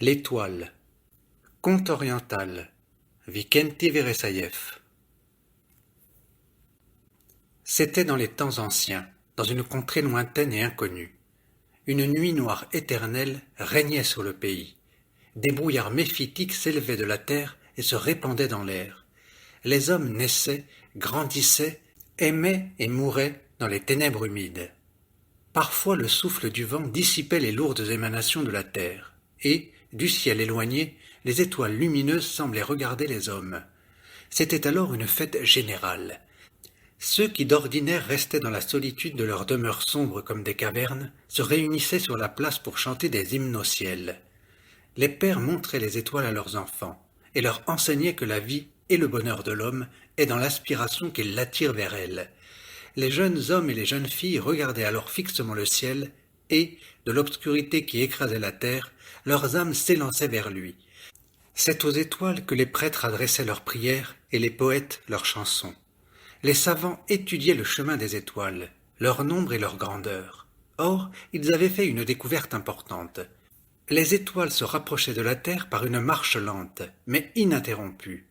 L'étoile. Conte oriental. Vikenty Veresaïev. C'était dans les temps anciens, dans une contrée lointaine et inconnue. Une nuit noire éternelle régnait sur le pays. Des brouillards méphitiques s'élevaient de la terre et se répandaient dans l'air. Les hommes naissaient, grandissaient, aimaient et mouraient dans les ténèbres humides. Parfois le souffle du vent dissipait les lourdes émanations de la terre, et, du ciel éloigné, les étoiles lumineuses semblaient regarder les hommes. C'était alors une fête générale. Ceux qui d'ordinaire restaient dans la solitude de leurs demeures sombres comme des cavernes se réunissaient sur la place pour chanter des hymnes au ciel. Les pères montraient les étoiles à leurs enfants et leur enseignaient que la vie et le bonheur de l'homme est dans l'aspiration qu'il l'attire vers elle. Les jeunes hommes et les jeunes filles regardaient alors fixement le ciel et, de l'obscurité qui écrasait la terre, leurs âmes s'élançaient vers lui. C'est aux étoiles que les prêtres adressaient leurs prières et les poètes leurs chansons. Les savants étudiaient le chemin des étoiles, leur nombre et leur grandeur. Or, ils avaient fait une découverte importante. Les étoiles se rapprochaient de la Terre par une marche lente, mais ininterrompue.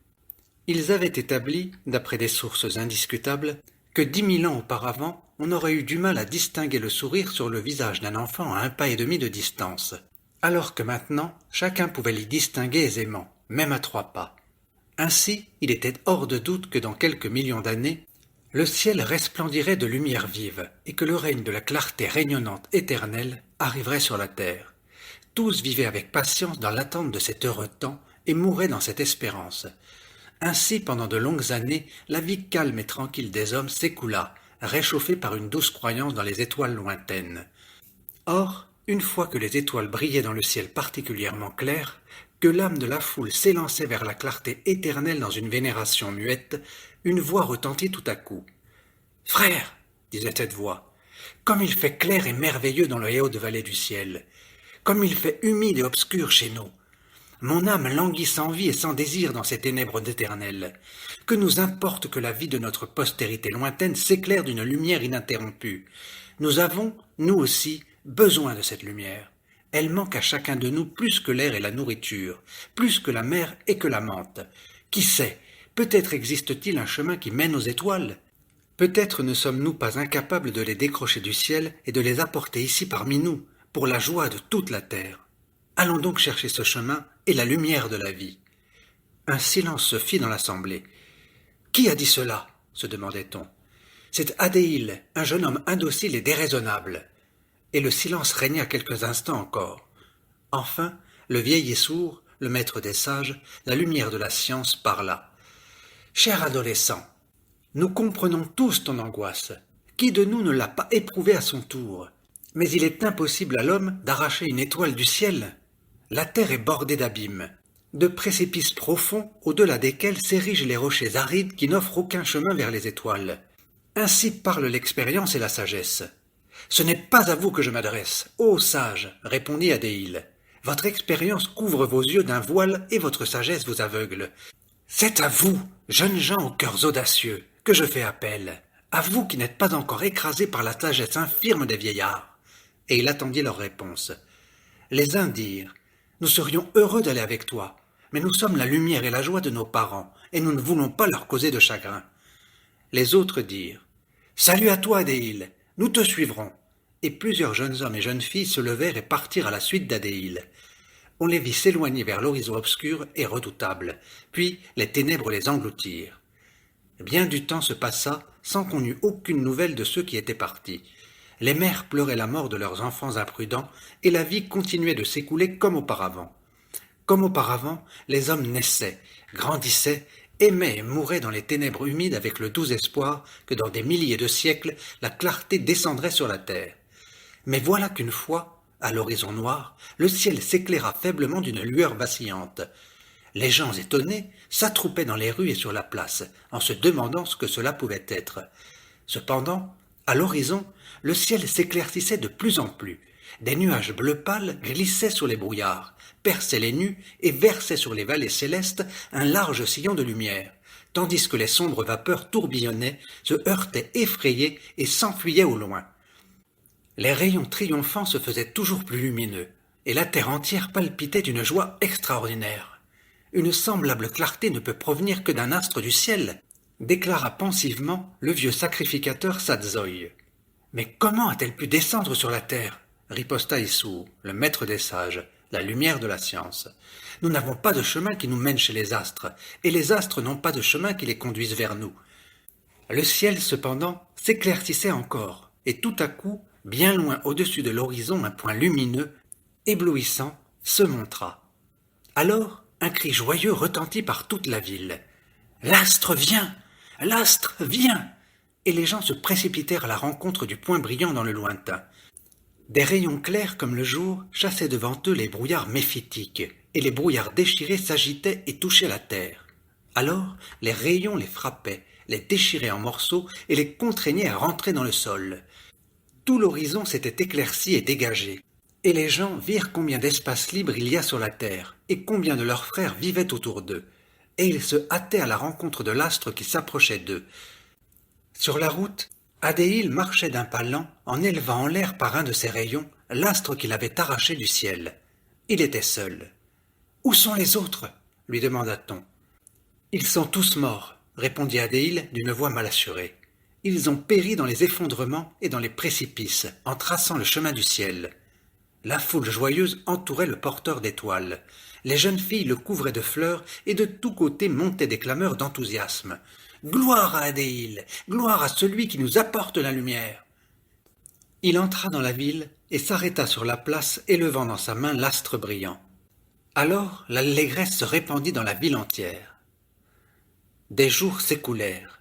Ils avaient établi, d'après des sources indiscutables, que 10 000 ans auparavant, on aurait eu du mal à distinguer le sourire sur le visage d'un enfant à 1,5 pas de distance, alors que maintenant, chacun pouvait l'y distinguer aisément, même à 3 pas. Ainsi, il était hors de doute que dans quelques millions d'années, le ciel resplendirait de lumière vive et que le règne de la clarté rayonnante éternelle arriverait sur la terre. Tous vivaient avec patience dans l'attente de cet heureux temps et mouraient dans cette espérance. Ainsi, pendant de longues années, la vie calme et tranquille des hommes s'écoula, réchauffée par une douce croyance dans les étoiles lointaines. Or, une fois que les étoiles brillaient dans le ciel particulièrement clair, que l'âme de la foule s'élançait vers la clarté éternelle dans une vénération muette, une voix retentit tout à coup. « Frère, disait cette voix, comme il fait clair et merveilleux dans les hautes vallées du ciel, comme il fait humide et obscur chez nous. Mon âme languit sans vie et sans désir dans ces ténèbres d'éternel. Que nous importe que la vie de notre postérité lointaine s'éclaire d'une lumière ininterrompue. Nous avons, nous aussi, besoin de cette lumière. Elle manque à chacun de nous plus que l'air et la nourriture, plus que la mer et que la menthe. Qui sait, peut-être existe-t-il un chemin qui mène aux étoiles. Peut-être ne sommes-nous pas incapables de les décrocher du ciel et de les apporter ici parmi nous, pour la joie de toute la terre. Allons donc chercher ce chemin et la lumière de la vie. Un silence se fit dans l'assemblée. « Qui a dit cela ?» se demandait-on. « C'est Adéil, un jeune homme indocile et déraisonnable. » Et le silence régna quelques instants encore. Enfin, le vieil et sourd, le maître des sages, la lumière de la science parla. « Cher adolescent, nous comprenons tous ton angoisse. Qui de nous ne l'a pas éprouvée à son tour? Mais il est impossible à l'homme d'arracher une étoile du ciel. La terre est bordée d'abîmes, de précipices profonds au-delà desquels s'érigent les rochers arides qui n'offrent aucun chemin vers les étoiles. Ainsi parlent l'expérience et la sagesse. « Ce n'est pas à vous que je m'adresse, ô sage, répondit Adéil. Votre expérience couvre vos yeux d'un voile et votre sagesse vous aveugle. C'est à vous, jeunes gens aux cœurs audacieux, que je fais appel, à vous qui n'êtes pas encore écrasés par la sagesse infirme des vieillards. » Et il attendit leur réponse. Les uns dirent « Nous serions heureux d'aller avec toi, mais nous sommes la lumière et la joie de nos parents, et nous ne voulons pas leur causer de chagrin. » Les autres dirent « Salut à toi, Adéil, nous te suivrons. » Et plusieurs jeunes hommes et jeunes filles se levèrent et partirent à la suite d'Adéil. On les vit s'éloigner vers l'horizon obscur et redoutable, puis les ténèbres les engloutirent. Bien du temps se passa sans qu'on eût aucune nouvelle de ceux qui étaient partis. Les mères pleuraient la mort de leurs enfants imprudents, et la vie continuait de s'écouler comme auparavant. Comme auparavant, les hommes naissaient, grandissaient, aimaient et mouraient dans les ténèbres humides avec le doux espoir que dans des milliers de siècles, la clarté descendrait sur la terre. Mais voilà qu'une fois, à l'horizon noir, le ciel s'éclaira faiblement d'une lueur vacillante. Les gens étonnés s'attroupaient dans les rues et sur la place, en se demandant ce que cela pouvait être. Cependant, à l'horizon, le ciel s'éclaircissait de plus en plus. Des nuages bleu pâle glissaient sur les brouillards, perçaient les nues et versaient sur les vallées célestes un large sillon de lumière, tandis que les sombres vapeurs tourbillonnaient, se heurtaient effrayées et s'enfuyaient au loin. Les rayons triomphants se faisaient toujours plus lumineux, et la terre entière palpitait d'une joie extraordinaire. Une semblable clarté ne peut provenir que d'un astre du ciel, déclara pensivement le vieux sacrificateur Sadzoï. Mais comment a-t-elle pu descendre sur la terre? Riposta Issou, le maître des sages, la lumière de la science. Nous n'avons pas de chemin qui nous mène chez les astres, et les astres n'ont pas de chemin qui les conduise vers nous. Le ciel, cependant, s'éclaircissait encore, et tout à coup, bien loin au-dessus de l'horizon, un point lumineux, éblouissant, se montra. Alors, un cri joyeux retentit par toute la ville. « L'astre vient! L'astre vient !» Et les gens se précipitèrent à la rencontre du point brillant dans le lointain. Des rayons clairs comme le jour chassaient devant eux les brouillards méphitiques, et les brouillards déchirés s'agitaient et touchaient la terre. Alors, les rayons les frappaient, les déchiraient en morceaux et les contraignaient à rentrer dans le sol. Tout l'horizon s'était éclairci et dégagé, et les gens virent combien d'espace libre il y a sur la terre, et combien de leurs frères vivaient autour d'eux, et ils se hâtaient à la rencontre de l'astre qui s'approchait d'eux. Sur la route, Adéil marchait d'un pas lent en élevant en l'air par un de ses rayons l'astre qu'il avait arraché du ciel. Il était seul. « Où sont les autres ?» lui demanda-t-on. « Ils sont tous morts, » répondit Adéil d'une voix mal assurée. « Ils ont péri dans les effondrements et dans les précipices, en traçant le chemin du ciel. » La foule joyeuse entourait le porteur d'étoiles. Les jeunes filles le couvraient de fleurs et de tous côtés montaient des clameurs d'enthousiasme. « Gloire à Adéil! Gloire à celui qui nous apporte la lumière !» Il entra dans la ville et s'arrêta sur la place, élevant dans sa main l'astre brillant. Alors l'allégresse se répandit dans la ville entière. Des jours s'écoulèrent.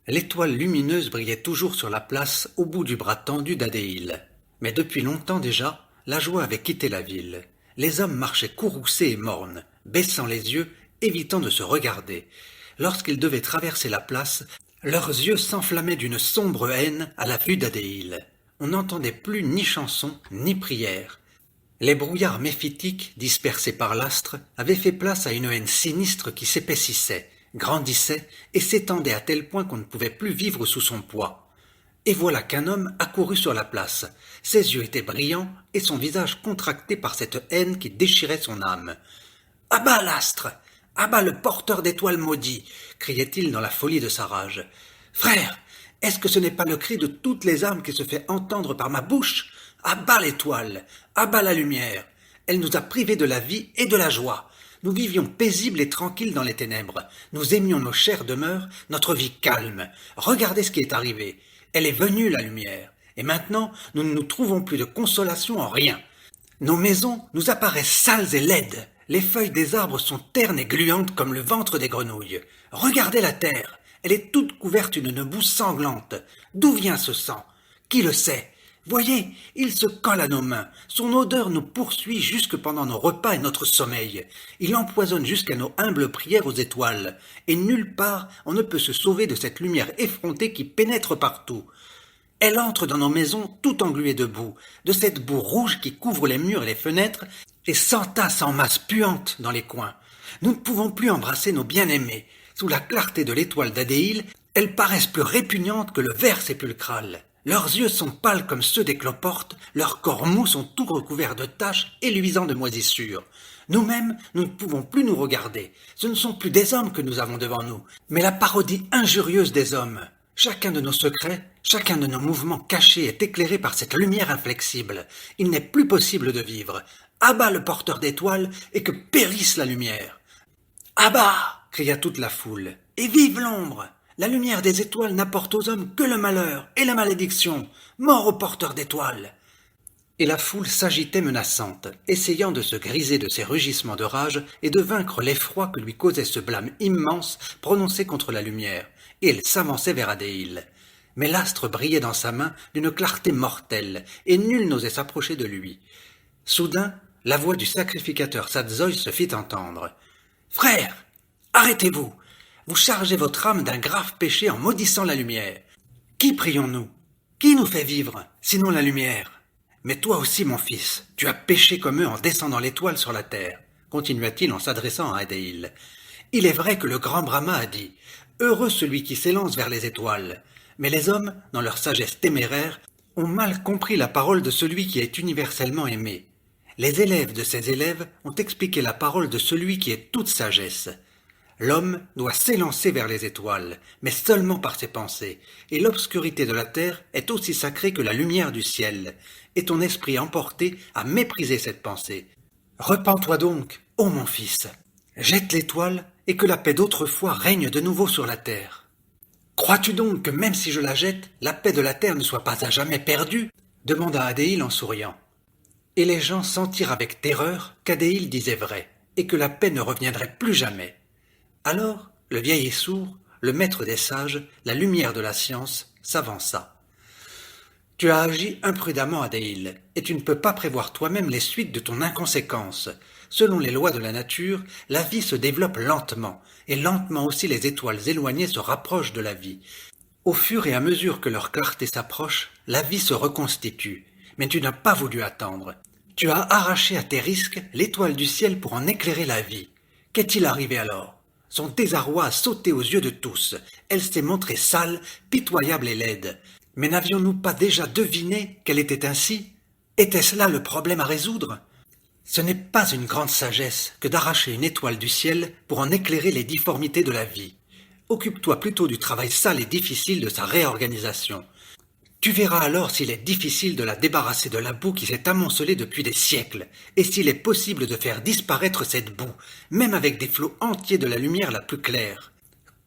L'étoile lumineuse brillait toujours sur la place au bout du bras tendu d'Adéil. Mais depuis longtemps déjà, la joie avait quitté la ville. Les hommes marchaient courroucés et mornes, baissant les yeux, évitant de se regarder. Lorsqu'ils devaient traverser la place, leurs yeux s'enflammaient d'une sombre haine à la vue d'Adéil. On n'entendait plus ni chansons, ni prières. Les brouillards méphitiques, dispersés par l'astre, avaient fait place à une haine sinistre qui s'épaississait, grandissait et s'étendait à tel point qu'on ne pouvait plus vivre sous son poids. Et voilà qu'un homme accourut sur la place. Ses yeux étaient brillants et son visage contracté par cette haine qui déchirait son âme. « À bas l'astre! À bas le porteur d'étoiles maudit !» criait-il dans la folie de sa rage. « Frère, est-ce que ce n'est pas le cri de toutes les âmes qui se fait entendre par ma bouche? À bas l'étoile! À bas la lumière! Elle nous a privés de la vie et de la joie. Nous vivions paisibles et tranquilles dans les ténèbres. Nous aimions nos chères demeures, notre vie calme. Regardez ce qui est arrivé. Elle est venue, la lumière. Et maintenant, nous ne nous trouvons plus de consolation en rien. Nos maisons nous apparaissent sales et laides. Les feuilles des arbres sont ternes et gluantes comme le ventre des grenouilles. Regardez la terre. Elle est toute couverte d'une boue sanglante. D'où vient ce sang? Qui le sait? Voyez, il se colle à nos mains. Son odeur nous poursuit jusque pendant nos repas et notre sommeil. Il empoisonne jusqu'à nos humbles prières aux étoiles. Et nulle part on ne peut se sauver de cette lumière effrontée qui pénètre partout. Elle entre dans nos maisons tout engluée de boue, de cette boue rouge qui couvre les murs et les fenêtres et s'entasse en masse puante dans les coins. Nous ne pouvons plus embrasser nos bien-aimés. Sous la clarté de l'étoile d'Adéil, elles paraissent plus répugnantes que le ver sépulcral. Leurs yeux sont pâles comme ceux des cloportes, leurs corps mous sont tout recouverts de taches et luisants de moisissures. Nous-mêmes, nous ne pouvons plus nous regarder. Ce ne sont plus des hommes que nous avons devant nous, mais la parodie injurieuse des hommes. Chacun de nos secrets, chacun de nos mouvements cachés est éclairé par cette lumière inflexible. Il n'est plus possible de vivre. À bas le porteur d'étoiles et que périsse la lumière. À bas! Cria toute la foule. Et vive l'ombre! La lumière des étoiles n'apporte aux hommes que le malheur et la malédiction. Mort au porteur d'étoiles! Et la foule s'agitait menaçante, essayant de se griser de ses rugissements de rage et de vaincre l'effroi que lui causait ce blâme immense prononcé contre la lumière, et elle s'avançait vers Adéil. Mais l'astre brillait dans sa main d'une clarté mortelle, et nul n'osait s'approcher de lui. Soudain, la voix du sacrificateur Sadzoï se fit entendre. « Frère, arrêtez-vous! Vous chargez votre âme d'un grave péché en maudissant la lumière. Qui prions-nous? Qui nous fait vivre, sinon la lumière? Mais toi aussi, mon fils, tu as péché comme eux en descendant l'étoile sur la terre, continua-t-il en s'adressant à Adéil. Il est vrai que le grand Brahma a dit « Heureux celui qui s'élance vers les étoiles ». Mais les hommes, dans leur sagesse téméraire, ont mal compris la parole de celui qui est universellement aimé. Les élèves de ces élèves ont expliqué la parole de celui qui est toute sagesse. L'homme doit s'élancer vers les étoiles, mais seulement par ses pensées, et l'obscurité de la terre est aussi sacrée que la lumière du ciel, et ton esprit emporté à mépriser cette pensée. Repens-toi donc, ô mon fils, jette l'étoile, et que la paix d'autrefois règne de nouveau sur la terre. Crois-tu donc que même si je la jette, la paix de la terre ne soit pas à jamais perdue? Demanda Adéil en souriant. Et les gens sentirent avec terreur qu'Adéil disait vrai, et que la paix ne reviendrait plus jamais. Alors le vieil et sourd, le maître des sages, la lumière de la science, s'avança. Tu as agi imprudemment, Adéil, et tu ne peux pas prévoir toi-même les suites de ton inconséquence. Selon les lois de la nature, la vie se développe lentement, et lentement aussi les étoiles éloignées se rapprochent de la vie. Au fur et à mesure que leur clarté s'approche, la vie se reconstitue. Mais tu n'as pas voulu attendre. Tu as arraché à tes risques l'étoile du ciel pour en éclairer la vie. Qu'est-il arrivé alors? Son désarroi a sauté aux yeux de tous. Elle s'est montrée sale, pitoyable et laide. Mais n'avions-nous pas déjà deviné qu'elle était ainsi? Était-ce là le problème à résoudre? Ce n'est pas une grande sagesse que d'arracher une étoile du ciel pour en éclairer les difformités de la vie. Occupe-toi plutôt du travail sale et difficile de sa réorganisation. Tu verras alors s'il est difficile de la débarrasser de la boue qui s'est amoncelée depuis des siècles, et s'il est possible de faire disparaître cette boue, même avec des flots entiers de la lumière la plus claire.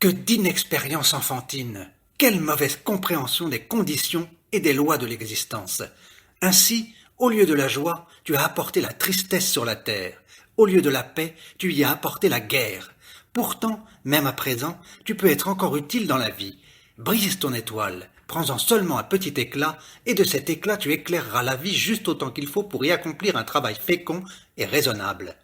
Que d'inexpérience enfantine! Quelle mauvaise compréhension des conditions et des lois de l'existence! Ainsi, au lieu de la joie, tu as apporté la tristesse sur la terre. Au lieu de la paix, tu y as apporté la guerre. Pourtant, même à présent, tu peux être encore utile dans la vie. Brise ton étoile, prends-en seulement un petit éclat, et de cet éclat tu éclaireras la vie juste autant qu'il faut pour y accomplir un travail fécond et raisonnable.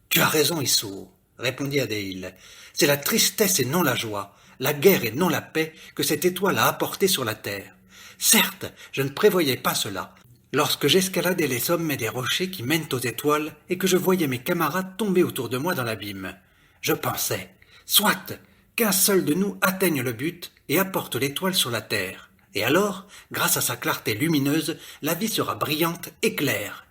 Tu as raison, Issour, répondit Adéil. C'est la tristesse et non la joie, la guerre et non la paix que cette étoile a apporté sur la terre. Certes, je ne prévoyais pas cela. Lorsque j'escaladais les sommets des rochers qui mènent aux étoiles et que je voyais mes camarades tomber autour de moi dans l'abîme, je pensais, soit qu'un seul de nous atteigne le but et apporte l'étoile sur la terre. Et alors, grâce à sa clarté lumineuse, la vie sera brillante et claire.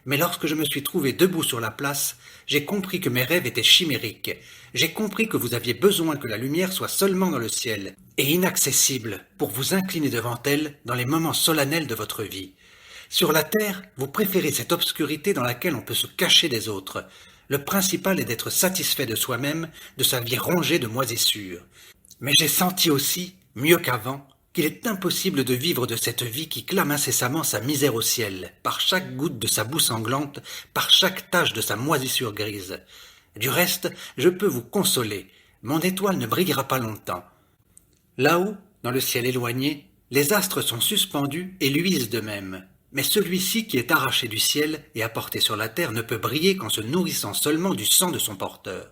Mais lorsque je me suis trouvé debout sur la place, j'ai compris que mes rêves étaient chimériques. J'ai compris que vous aviez besoin que la lumière soit seulement dans le ciel, et inaccessible pour vous incliner devant elle dans les moments solennels de votre vie. Sur la terre, vous préférez cette obscurité dans laquelle on peut se cacher des autres. Le principal est d'être satisfait de soi-même, de sa vie rongée de moisissures. Mais j'ai senti aussi, mieux qu'avant, qu'il est impossible de vivre de cette vie qui clame incessamment sa misère au ciel, par chaque goutte de sa boue sanglante, par chaque tache de sa moisissure grise. Du reste, je peux vous consoler, mon étoile ne brillera pas longtemps. Là-haut, dans le ciel éloigné, les astres sont suspendus et luisent d'eux-mêmes. Mais celui-ci qui est arraché du ciel et apporté sur la terre ne peut briller qu'en se nourrissant seulement du sang de son porteur.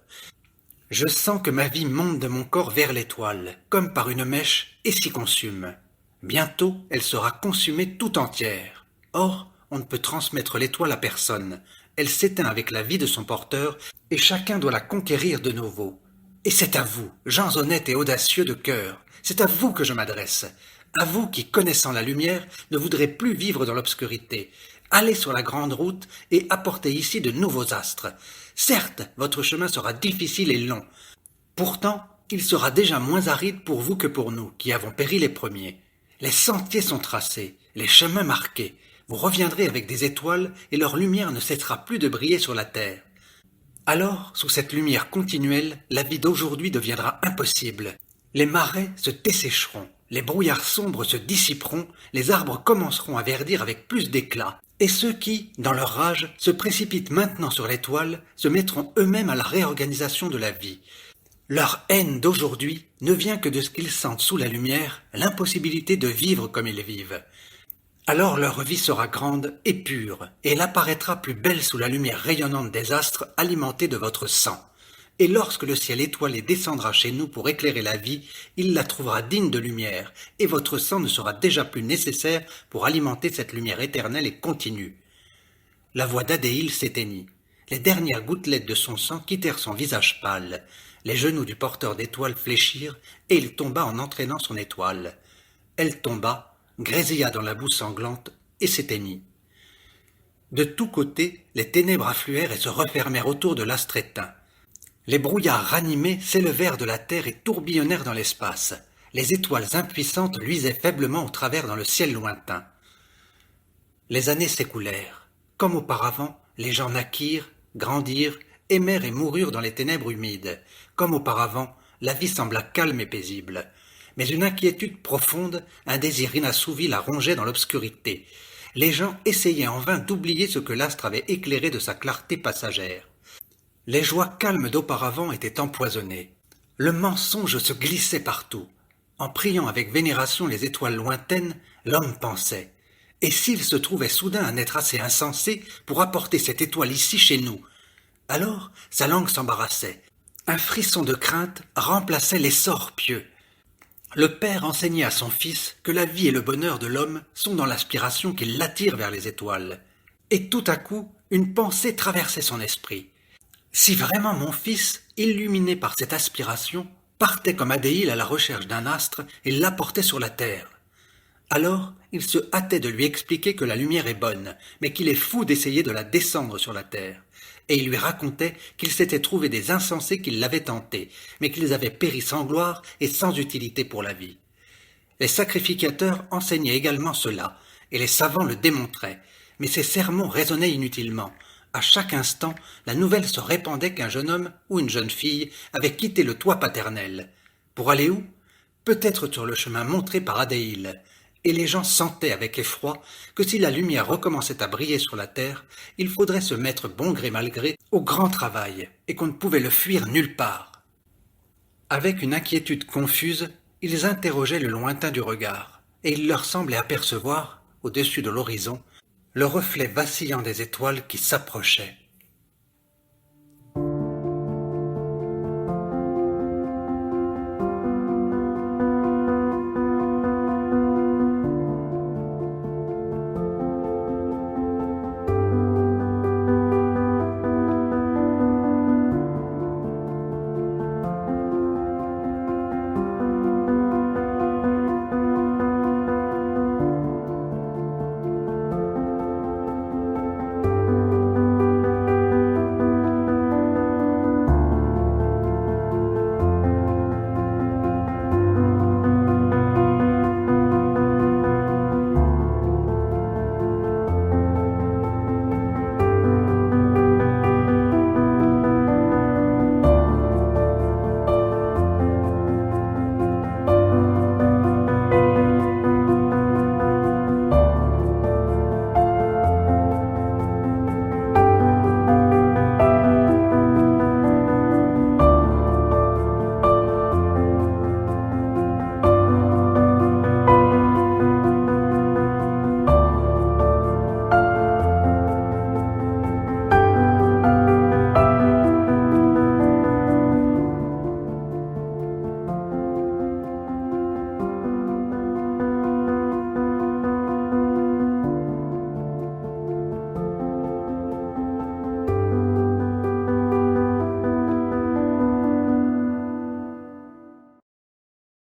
Je sens que ma vie monte de mon corps vers l'étoile, comme par une mèche, et s'y consume. Bientôt, elle sera consumée tout entière. Or, on ne peut transmettre l'étoile à personne. Elle s'éteint avec la vie de son porteur, et chacun doit la conquérir de nouveau. Et c'est à vous, gens honnêtes et audacieux de cœur, c'est à vous que je m'adresse. À vous qui, connaissant la lumière, ne voudrez plus vivre dans l'obscurité. Allez sur la grande route et apportez ici de nouveaux astres. Certes, votre chemin sera difficile et long. Pourtant, il sera déjà moins aride pour vous que pour nous, qui avons péri les premiers. Les sentiers sont tracés, les chemins marqués. Vous reviendrez avec des étoiles et leur lumière ne cessera plus de briller sur la terre. Alors, sous cette lumière continuelle, la vie d'aujourd'hui deviendra impossible. Les marais se dessécheront, les brouillards sombres se dissiperont, les arbres commenceront à verdir avec plus d'éclat. Et ceux qui, dans leur rage, se précipitent maintenant sur l'étoile, se mettront eux-mêmes à la réorganisation de la vie. Leur haine d'aujourd'hui ne vient que de ce qu'ils sentent sous la lumière, l'impossibilité de vivre comme ils vivent. Alors leur vie sera grande et pure, et elle apparaîtra plus belle sous la lumière rayonnante des astres alimentés de votre sang. Et lorsque le ciel étoilé descendra chez nous pour éclairer la vie, il la trouvera digne de lumière, et votre sang ne sera déjà plus nécessaire pour alimenter cette lumière éternelle et continue. La voix d'Adéil s'éteignit. Les dernières gouttelettes de son sang quittèrent son visage pâle. Les genoux du porteur d'étoiles fléchirent, et il tomba en entraînant son étoile. Elle tomba, grésilla dans la boue sanglante, et s'éteignit. De tous côtés, les ténèbres affluèrent et se refermèrent autour de l'astre éteint. Les brouillards ranimés s'élevèrent de la terre et tourbillonnèrent dans l'espace. Les étoiles impuissantes luisaient faiblement au travers dans le ciel lointain. Les années s'écoulèrent. Comme auparavant, les gens naquirent, grandirent, aimèrent et moururent dans les ténèbres humides. Comme auparavant, la vie sembla calme et paisible. Mais une inquiétude profonde, un désir inassouvi la rongeait dans l'obscurité. Les gens essayaient en vain d'oublier ce que l'astre avait éclairé de sa clarté passagère. Les joies calmes d'auparavant étaient empoisonnées. Le mensonge se glissait partout. En priant avec vénération les étoiles lointaines, l'homme pensait « Et s'il se trouvait soudain un être assez insensé pour apporter cette étoile ici chez nous ?» Alors sa langue s'embarrassait. Un frisson de crainte remplaçait l'essor pieux. Le père enseignait à son fils que la vie et le bonheur de l'homme sont dans l'aspiration qui l'attire vers les étoiles. Et tout à coup, une pensée traversait son esprit. Si vraiment mon fils, illuminé par cette aspiration, partait comme Adéile à la recherche d'un astre et l'apportait sur la terre. Alors, il se hâtait de lui expliquer que la lumière est bonne, mais qu'il est fou d'essayer de la descendre sur la terre. Et il lui racontait qu'il s'était trouvé des insensés qui l'avaient tenté, mais qu'ils avaient péri sans gloire et sans utilité pour la vie. Les sacrificateurs enseignaient également cela, et les savants le démontraient, mais ces sermons résonnaient inutilement. À chaque instant, la nouvelle se répandait qu'un jeune homme ou une jeune fille avait quitté le toit paternel. Pour aller où? Peut-être sur le chemin montré par Adéile. Et les gens sentaient avec effroi que si la lumière recommençait à briller sur la terre, il faudrait se mettre bon gré mal gré au grand travail, et qu'on ne pouvait le fuir nulle part. Avec une inquiétude confuse, ils interrogeaient le lointain du regard, et il leur semblait apercevoir, au-dessus de l'horizon, le reflet vacillant des étoiles qui s'approchaient.